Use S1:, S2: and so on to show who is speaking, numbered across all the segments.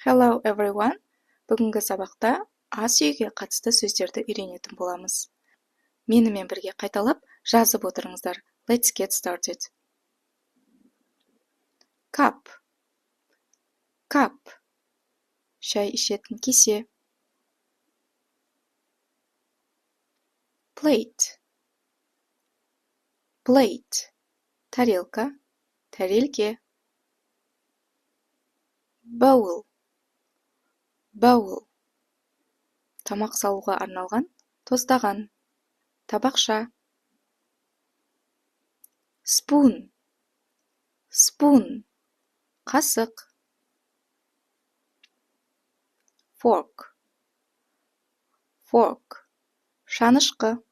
S1: Hello everyone. Бүгінгі сабақта ас үйге қатысты сөздерді үйренетін боламыз. Менімен бірге қайталап жазып отырыңыздар. Let's get started. Cup. Cup. Шай ішетін кесе. Plate. Plate. Тарелка, тарелке. Bowl. Bowl. Тамақ салуға арналған, тостаған. Табақша. Spoon. Spoon. Қасық. Fork. Fork. Шанышқы.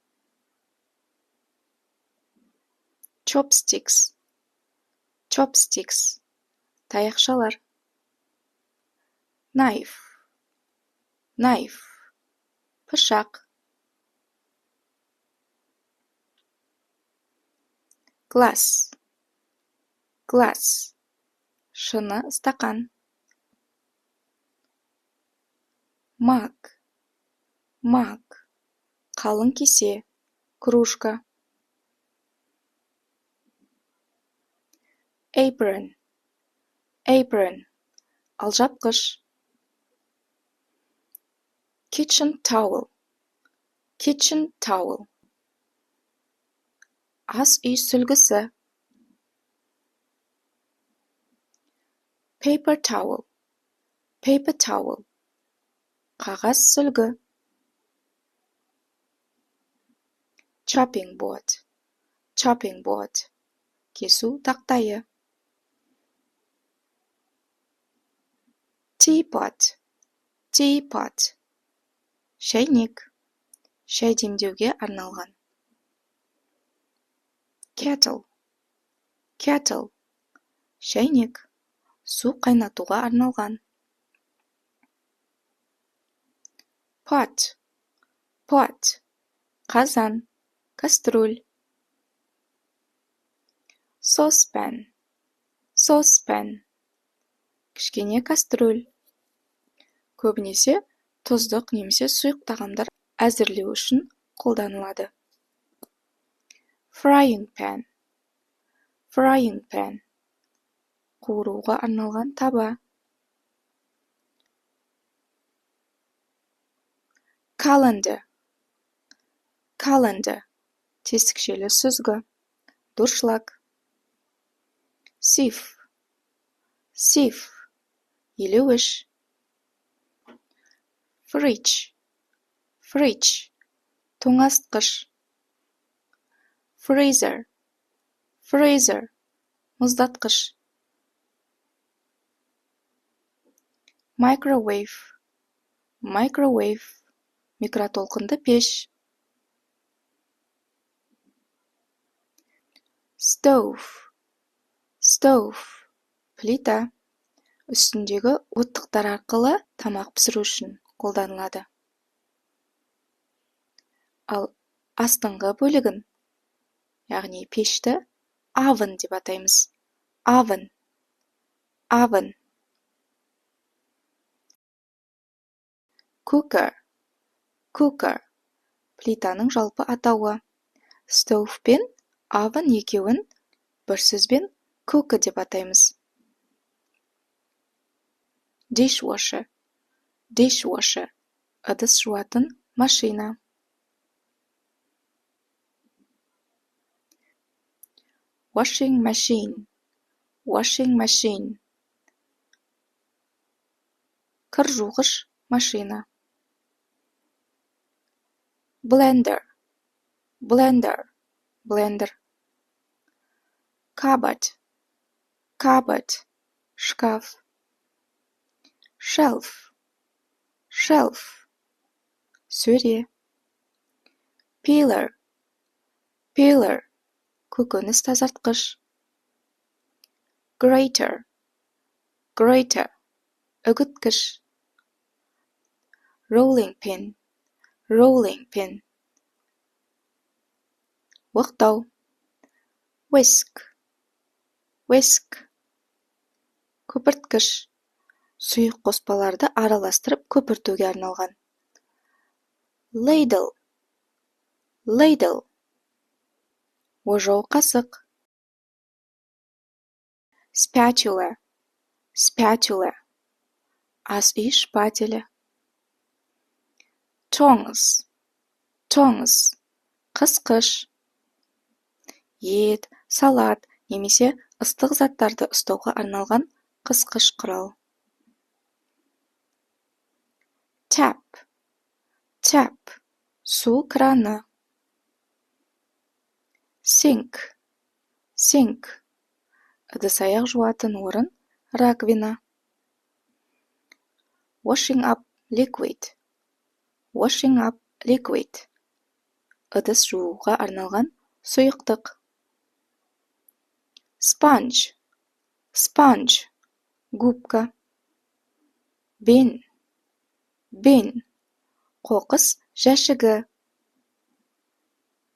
S1: Chopsticks. Chopsticks. Таяқшалар. Knife. Knife. Пышақ. Glass. Glass. Шыны стакан. Mug. Mug. Қалың кесе. Кружка. Apron. Apron. Алжапқыш. Kitchen towel. Kitchen towel. Ас үй сүлгісі. Paper towel. Paper towel. Қағаз сүлгі. Chopping board. Chopping board. Кесу тақтайы. Teapot. Teapot. Шәйнек. Шәй демдеуге арналған. Kettle. Kettle. Шәйнек. Су қайнатуға арналған. Pot. Pot. Қазан. Кастрюль. Saucepan. Saucepan. Кішкене кастрюль. Көбінесе тұздық немесе сұйық тағамдар әзірлеу үшін қолданылады. Frying pan. Frying pan. Қуыруға арналған таба. Calendar. Calendar. Тесікшелі сүзгі. Дұршлаг. Sieve. Sieve. Елеуіш. Fridge. Fridge. Тоңазытқыш. Freezer. Freezer. Мұздатқыш. Microwave. Microwave. Микротолқынды пеш. Stove. Stove. Плита. Үстіндегі оттықтар арқылы тамақ пісіру үшін қолданылады. Ал астыңғы бөлігін, яғни пешті, oven деп атаймыз. Oven. Oven. Cooker. Cooker. Плитаның жалпы атауы. Stove пен oven екеуін бір сөзбен cooker деп атаймыз. Dishwasher. Dishwasher. Ыдыс жуатын машина. Washing machine. Washing machine. Кір жуғыш машина. Blender. Blender. Blender. Cupboard. Cupboard. Шкаф. Shelf. Shelf. Сөре. Peeler. Peeler. Көкөніс тазартқыш. Grater. Grater. Үгіткіш. Rolling pin. Rolling pin. Оқтау. Whisk. Whisk. Көпірткіш. сұйық қоспаларды араластырып көпіртуге арналған. Ladle, ladle. Ожау қасық. Spatula, spatula. Ас үй шпателі. Tongs, tongs. Қысқыш. Ет, салат немесе ыстық заттарды ұстауға арналған қысқыш құрал. Tap, tap. Су краны. Sink, sink. Ыдыс-аяқ жуатын орын, раковина. Washing up liquid, washing up liquid. Ыдыс жууға арналған сұйықтық. Sponge, sponge. Губка. Bin, bin. Қоқыс жәшігі.